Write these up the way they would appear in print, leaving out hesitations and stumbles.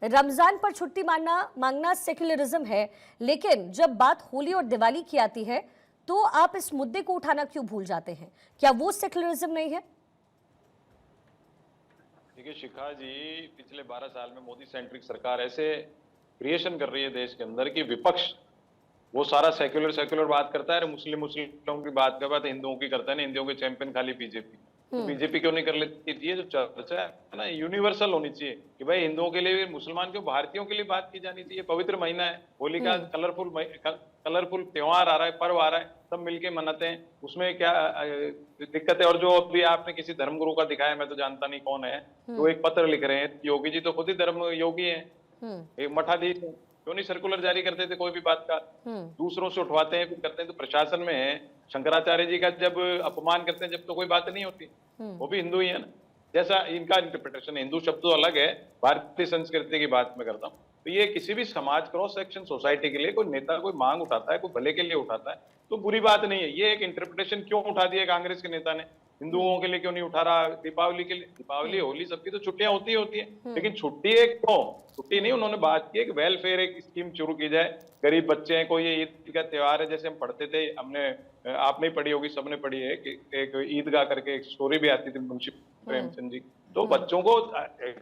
रमजान पर छुट्टी मांगना सेक्युलरिज्म है, लेकिन जब बात होली और दिवाली की आती है तो आप इस मुद्दे को उठाना क्यों भूल जाते हैं? क्या वो सेक्युलरिज्म नहीं है? देखिए शिखा जी, पिछले 12 साल में मोदी सेंट्रिक सरकार ऐसे क्रिएशन कर रही है देश के अंदर कि विपक्ष वो सारा सेक्युलर सेक्युलर बात करता है, मुस्लिमों की बात कर बात हिंदुओं की करता है ना, हिंदुओं के चैंपियन खाली बीजेपी। तो बीजेपी क्यों नहीं कर लेती? ये जो चर्चा है ना, यूनिवर्सल होनी चाहिए कि भाई हिंदुओं के लिए, मुसलमान क्यों, भारतीयों के लिए बात की जानी चाहिए। पवित्र महीना है, होली का कलरफुल त्योहार आ रहा है, पर्व आ रहा है, सब मिलके मनाते हैं, उसमें क्या दिक्कत है? और जो अभी आपने किसी धर्मगुरु का दिखाया, मैं तो जानता नहीं कौन है, तो एक पत्र लिख रहे हैं, योगी जी तो खुद ही धर्म योगी है, एक मठाधीश है, क्यों नहीं सर्कुलर जारी करते थे कोई भी बात का? दूसरों से उठवाते हैं, फिर करते हैं। तो प्रशासन में है, शंकराचार्य जी का जब अपमान करते हैं जब, तो कोई बात नहीं होती, वो भी हिंदू ही है ना। जैसा इनका इंटरप्रिटेशन है, हिंदू शब्द तो अलग है, भारतीय संस्कृति की बात मैं करता हूँ। तो ये किसी भी समाज, क्रॉस सेक्शन सोसाइटी के लिए कोई नेता कोई मांग उठाता है, कोई भले के लिए उठाता है, तो बुरी बात नहीं है। ये एक इंटरप्रिटेशन क्यों उठा दिया कांग्रेस के नेता ने, हिंदुओं के लिए क्यों नहीं उठा रहा? दीपावली के लिए, दीपावली होली सबकी तो छुट्टियां होती है, लेकिन छुट्टी एक क्यों? छुट्टी नहीं, उन्होंने बात की कि वेलफेयर एक स्कीम शुरू की जाए, गरीब बच्चे हैं, कोई ये ईद का त्योहार है, जैसे हम पढ़ते थे, हमने आपने पढ़ी होगी, सबने पढ़ी है कि एक ईदगाह करके एक स्टोरी भी आती थी मुंशी प्रेमचंद जी। तो बच्चों को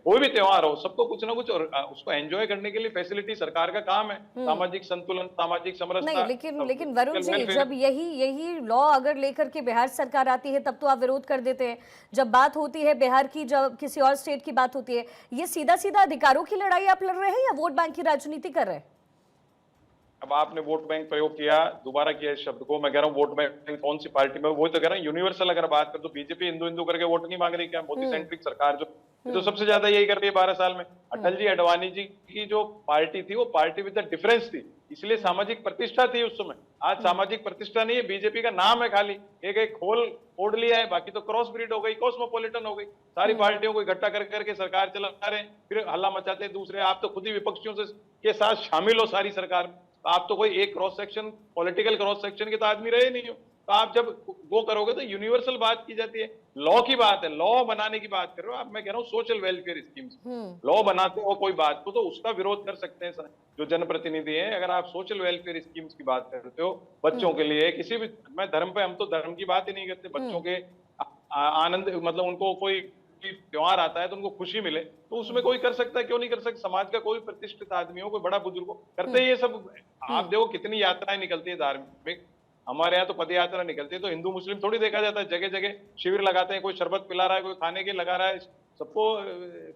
कोई भी त्योहार हो, सबको कुछ ना कुछ, और उसको एंजॉय करने के लिए फैसिलिटी सरकार का काम है, सामाजिक संतुलन, सामाजिक समरसता। नहीं, लेकिन वरुण जी, जब यही लॉ अगर लेकर के बिहार सरकार आती है तब तो आप विरोध कर देते हैं। जब बात होती है बिहार की, जब किसी और स्टेट की बात होती है, ये सीधा सीधा अधिकारों की लड़ाई आप लड़ रहे हैं या वोट बैंक की राजनीति कर रहे हैं? अब आपने वोट बैंक प्रयोग किया, दोबारा किया इस शब्द को। मैं कह रहा हूँ वोट बैंक कौन सी पार्टी में, वो तो कह रहा हूँ यूनिवर्सल अगर बात कर, तो बीजेपी हिंदू हिंदू करके वोट नहीं मांग रही क्या? मोदी सेंट्रिक सरकार जो, ये तो सबसे ज्यादा यही कर रही है 12 साल में। अटल जी, अडवाणी जी की जो पार्टी थी, वो पार्टी विद द डिफरेंस थी, इसलिए सामाजिक प्रतिष्ठा थी उस समय। आज सामाजिक प्रतिष्ठा नहीं है, बीजेपी का नाम है खाली, एक एक खोल ओढ़ लिया है, बाकी तो क्रॉस ब्रीड हो गई, कॉस्मोपॉलिटन हो गई। सारी पार्टियों को इकट्ठा कर करके सरकार चला रहे हैं, फिर हल्ला मचाते हैं दूसरे। आप तो खुद ही विपक्षियों से के साथ शामिल हो सारी सरकार में, आप तो कोई एक cross section, political cross section के तो आदमी रहे नहीं हो। तो आप जब वो करोगे तो यूनिवर्सल बात की जाती है, लॉ की बात है, लॉ बनाने की बात कर रहे हो आप। मैं कह रहा हूँ सोशल वेलफेयर स्कीम्स, लॉ बनाते हो कोई बात को, तो उसका विरोध कर सकते हैं जो जनप्रतिनिधि हैं। अगर आप सोशल वेलफेयर स्कीम्स की बात करते हो, बच्चों के लिए, किसी भी, मैं धर्म पे, हम तो धर्म की बात ही नहीं करते, बच्चों के आनंद, मतलब उनको कोई त्योहार आता है तो उनको खुशी मिले, तो उसमें कोई कर सकता है, क्यों नहीं कर सकता? समाज का कोई प्रतिष्ठित आदमी हो, कोई बड़ा बुजुर्ग हो, करते ये सब। आप देखो कितनी यात्राएं निकलती है धार्मिक, हमारे यहाँ तो पद यात्रा निकलती है, तो हिंदू मुस्लिम थोड़ी देखा जाता है, जगह जगह शिविर लगाते हैं, कोई शरबत पिला रहा है, कोई खाने के लगा रहा है, सबको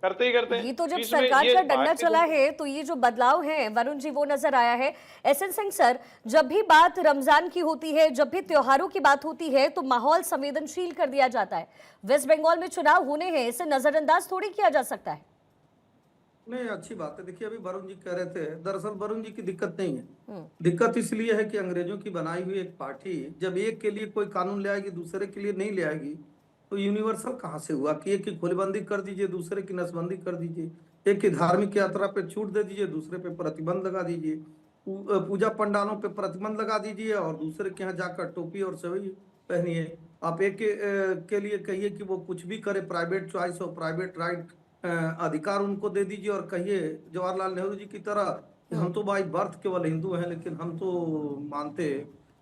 करते ही करते हैं। ये तो जब सरकार का डंडा चला है तो ये जो बदलाव है वरुण जी, वो नजर आया है। एसएन सिंह सर, जब भी बात रमजान की होती है, जब भी त्योहारों की बात होती है, तो माहौल संवेदनशील कर दिया जाता है। वेस्ट बंगाल में चुनाव होने हैं, इसे नजरअंदाज थोड़ी किया जा सकता है। नहीं, अच्छी बात है। देखिए, अभी वरुण जी कह रहे थे, दरअसल वरुण जी की दिक्कत नहीं है। दिक्कत इसलिए है कि अंग्रेजों की बनाई हुई एक पार्टी जब एक के लिए कोई कानून ले आएगी, दूसरे के लिए नहीं ले आएगी, तो यूनिवर्सल कहाँ से हुआ कि एक की खुलेबंदी कर दीजिए, दूसरे की नसबंदी कर दीजिए, एक की धार्मिक यात्रा पे छूट दे दीजिए, दूसरे पे प्रतिबंध लगा दीजिए, पूजा पंडालों पे प्रतिबंध लगा दीजिए, और दूसरे के यहाँ जाकर टोपी और सवई पहनिए। आप एक के लिए कहिए कि वो कुछ भी करे, प्राइवेट चॉइस और प्राइवेट राइट, अधिकार उनको दे दीजिए, और कहिए जवाहरलाल नेहरू जी की तरह कि हम तो बाई बर्थ केवल हिंदू हैं, लेकिन हम तो मानते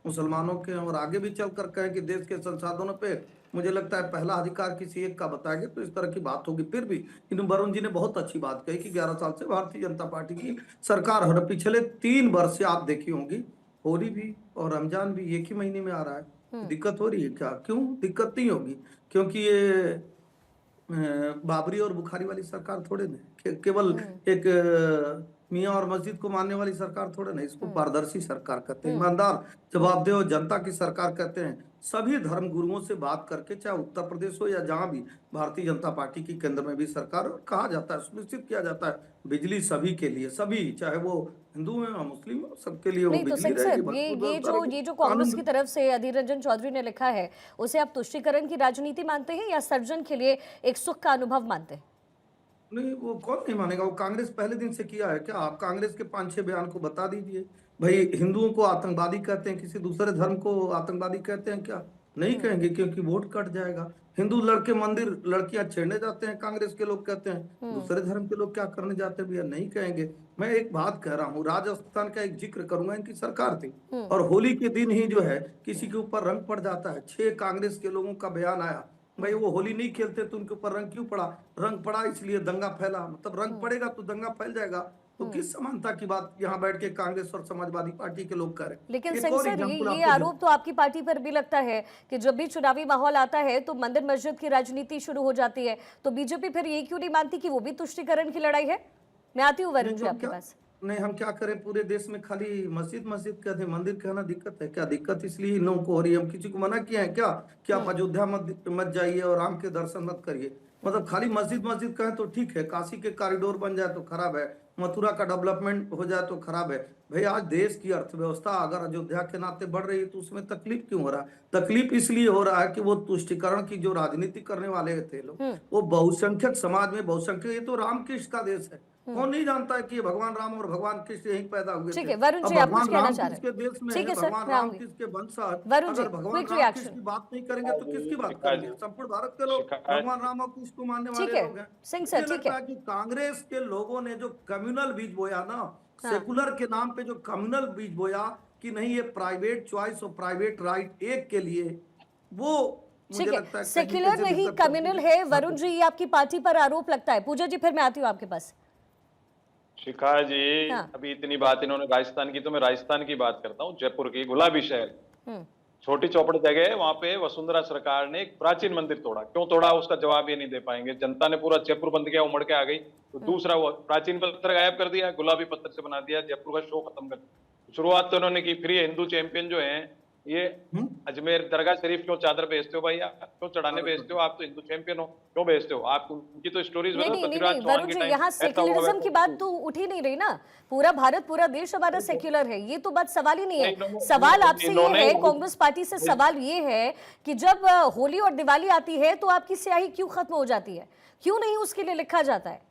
मुसलमानों के हैं। और आगे भी चलकर कहें कि देश के संसाधनों पे मुझे लगता है पहला अधिकार किसी एक का बताएंगे, तो इस तरह की बात होगी। फिर भी इन वरुण जी ने बहुत अच्छी बात कही कि 11 साल से भारतीय जनता पार्टी की सरकार हो रही, पिछले 3 वर्ष से आप देखी होंगी, होली भी और रमजान भी एक ही महीने में आ रहा है। दिक्कत हो रही है क्या? क्यों दिक्कत नहीं होगी? क्योंकि ये बाबरी और बुखारी वाली सरकार थोड़े ना, केवल एक मियाँ और मस्जिद को मानने वाली सरकार थोड़े ना। इसको पारदर्शी सरकार कहते हैं, ईमानदार जवाबदेह जनता की सरकार कहते हैं। सभी धर्म गुरुओं से बात करके, चाहे उत्तर प्रदेश हो या जहां भी भारतीय जनता पार्टी की केंद्र में भी सरकार, कहा जाता है, सुनिश्चित किया जाता है बिजली सभी के लिए, सभी, चाहे वो हिंदू है या मुस्लिम हो, सबके लिए वो नहीं तो बिजली सिंह रहेगी, सर, भरपूर व्यवस्था रहेगी। ये जो कांग्रेस की तरफ से अधीर रंजन चौधरी ने लिखा है, उसे आप तुष्टीकरण की राजनीति मानते हैं या सर्जन के लिए एक सुख का अनुभव मानते हैं? नहीं, वो कौन नहीं मानेगा? वो कांग्रेस पहले दिन से किया है क्या? आप कांग्रेस के 5-6 बयान को बता दीजिए। भाई, हिंदुओं को आतंकवादी कहते हैं, किसी दूसरे धर्म को आतंकवादी कहते हैं क्या? नहीं कहेंगे क्योंकि वोट कट जाएगा। हिंदू लड़के मंदिर लड़कियां छेड़ने जाते हैं, कांग्रेस के लोग कहते हैं, दूसरे धर्म के लोग क्या करने जाते हैं भैया, नहीं कहेंगे। मैं एक बात कह रहा हूँ, राजस्थान का एक जिक्र करूंगा, इनकी सरकार थी और होली के दिन ही जो है किसी के ऊपर रंग पड़ जाता है। 6 कांग्रेस के लोगों का बयान आया, भाई वो होली नहीं खेलते तो उनके ऊपर रंग क्यों पड़ा, रंग पड़ा इसलिए दंगा फैला, मतलब रंग पड़ेगा तो दंगा फैल जाएगा। तो किस समानता की बात यहाँ बैठ के कांग्रेस और समाजवादी पार्टी के लोग करें। लेकिन एक सिंह और सर, एग्जाम्पल ये आपको आरोप तो आपकी पार्टी पर भी लगता है कि जब भी चुनावी माहौल आता है तो मंदिर मस्जिद की राजनीति शुरू हो जाती है, तो बीजेपी फिर ये क्यों नहीं मानती कि वो भी तुष्टीकरण की लड़ाई है? मैं आती हूँ वरुण जी आपके पास। नहीं, हम क्या करें, पूरे देश में खाली मस्जिद मस्जिद कहते हैं, मंदिर कहना दिक्कत है क्या? दिक्कत इसलिए इन लोगों को हो रही है, हम किसी को मना किया है क्या कि आप अयोध्या मत जाइए और राम के दर्शन मत करिए? मतलब खाली मस्जिद मस्जिद कहें तो ठीक है, काशी के कॉरिडोर बन जाए तो खराब है, मथुरा का डेवलपमेंट हो जाए तो खराब है। भाई आज देश की अर्थव्यवस्था अगर अयोध्या के नाते बढ़ रही है तो उसमें तकलीफ क्यों हो रहा है? तकलीफ इसलिए हो रहा है कि वो तुष्टीकरण की जो राजनीति करने वाले थे लोग, वो बहुसंख्यक समाज में बहुसंख्यक, ये तो रामकृष्ण का देश है, कौन नहीं जानता है कि ये भगवान राम और भगवान कृष्ण यहीं पैदा हुए ठीक थे। है वरुण अब जी, आप कुछ भगवान कहना राम चाह रहे कृष्ण हैं? के देश में ठीक है सर, भगवान मैं राम आऊंगी। कृष्ण के वंशज वरुण जी, अगर भगवान क्विक राम रिएक्शन। कृष्ण की बात नहीं करेंगे तो किसकी बात शिकायत करेंगे? संपूर्ण भारत के लोग शिकायत भगवान राम और कृष्ण को मानने ठीक वाले है लोग हैं। सिंह सर, मुझे ठीक लगता है। है कि कांग्रेस के लोगों ने जो कम्युनल बीज बोया ना, हाँ। सेकुलर के नाम पे जो कम्युनल बीज बोया कि नहीं ये प्राइवेट चॉइस और प्राइवेट राइट एक के लिए, वो मुझे ठीक है, लगता है कहीं सेक्युलर पे नहीं दिक्कत कम्युनल करती है। वरुण जी, ये आपकी पार्टी पर आरोप लगता है। पूजा जी, फिर मैं आती हूँ आपके पास। शिखा जी, हाँ। अभी इतनी बात इन्होंने राजस्थान की, तो मैं राजस्थान की बात करता हूँ। जयपुर की गुलाबी शहर, हम्म। छोटी चौपड़ जगह है, वहां पे वसुंधरा सरकार ने एक प्राचीन मंदिर तोड़ा। क्यों तोड़ा उसका जवाब ये नहीं दे पाएंगे। जनता ने पूरा जयपुर बंद किया, उमड़ के आ गई, तो दूसरा वो प्राचीन पत्थर गायब कर दिया, गुलाबी पत्थर से बना दिया, जयपुर का शो खत्म कर दिया। शुरुआत तो उन्होंने की। फिर ये हिंदू चैंपियन जो है, ये अजमेर दरगाह शरीफ क्यों चादर बेचते हो भैया, क्यों चढ़ाने बेचते हो? आप तो हिंदू चैंपियन हो, क्यों बेचते हो? आप उनकी तो स्टोरीज नहीं बताओ। नहीं नहीं पृथ्वीराज नहीं चौहान वरुण के जी, टाइम यहाँ ऐसा हुआ, सेक्युलरिज्म की वैसा बात हुआ। तो उठ ही नहीं रही ना। पूरा भारत, पूरा देश हमारा सेक्युलर है, ये तो बात सवाल ही नहीं नहीं, है। सवाल आपसे ये इन्होंने- है, कांग्रेस पार्टी से सवाल ये है कि जब होली और दिवाली आती है तो आपकी स्याही क्यों खत्म हो जाती है? क्यों नहीं उसके लिए लिखा जाता है?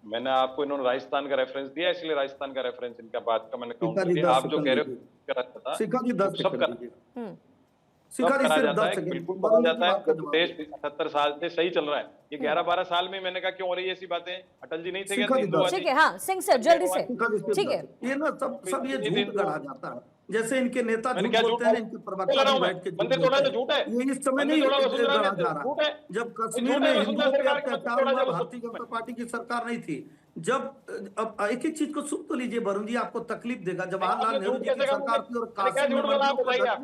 मैंने आपको, इन्होंने राजस्थान का रेफरेंस दिया, इसलिए राजस्थान का रेफरेंस इनका बात का मैंने काउंट शिखा कर जी दिया। 10 आप जो सेकंड कह रहे दीजिए। हो करा था, शिखा जी 10 सब सेकंड करा, दीजिए। हम्म। शिखा सब जी करा सिर्फ जाता 10 है, सेकंड, बिल्कुल करा वरुण जी की जाता है, बात का क्योंकि जवाब देश 70 साल से सही चल रहा है। ये 11-12 साल में मैंने कहा क्यों हो रही है ऐसी बातें? अटल जी नहीं थे क्या शिखा जी हिंदूवादी? ठीक है, हाँ सिंह सर, जल्दी से। शिखा जी सिर्फ ठीक 10 है। सेकंड। ये ना सब ये झूठ गढ़ा जाता है। जैसे इनके नेता मैंने झूठ क्या झूठ बोलते हैं ना, बोला? इनके बोल प्रवक्ता रहा भी हूं मैं, बैठ के झूठ मंदिर तोड़ा बोलते तो हैं। झूठ है। ये इस समय मंदिर नहीं तोड़ा वसुंधरा ने गढ़ा तो जा रहा झूठ है। है। जब ये कश्मीर झूठ में है, वसुंधरा हिंदुओं पे सरकार का मंदिर अत्याचार तोड़ा हुआ, जाए, भारतीय जनता पार्टी की सरकार नहीं थी। जब अब एक एक चीज को सुन तो लीजिए वरुण जी, आपको तकलीफ देगा। जवाहरलाल आपने नेहरू झूठ जी की कैसे कहा? सरकार थी और मैंने क्या काशी में झूठ बोला? मंदिरों आप को बताइए आप।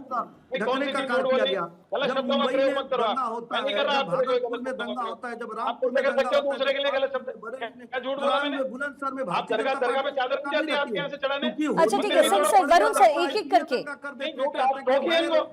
भाई कौन ढकने सी का चीज कार्य झूठ किया बोली? गया। गलत जब शब्दों का मुंबई प्रयोग में मत करो दंगा आप। होता मैं नहीं है, कर रहा जब आपसे कोई भागलपुर गलत में शब्दों का दंगा प्रयोग। होता है, जब आप रामपुर खुद में कर दंगा सकते हो होता है, दूसरे जब के लिए गलत कानपुर शब्द। में बरेली में, क्या झूठ बोला बदायूं मैंने? में, बुलंदशहर में आप भारतीय दरगाह जनता दरगाह पार्टी पे की चादर सरकार नहीं नहीं जाती रहती आपके है। यहाँ से चढ़ाने? क्योंकि अच्छा होली ठीक में है, सिंह दंगा सर, पड़ वरुण जाता सर, है, एक एक इसलिए करके। दंगा कर नहीं, देते झूठ हैं, आप कहते हैं कि ठोकिए हमारे इनको।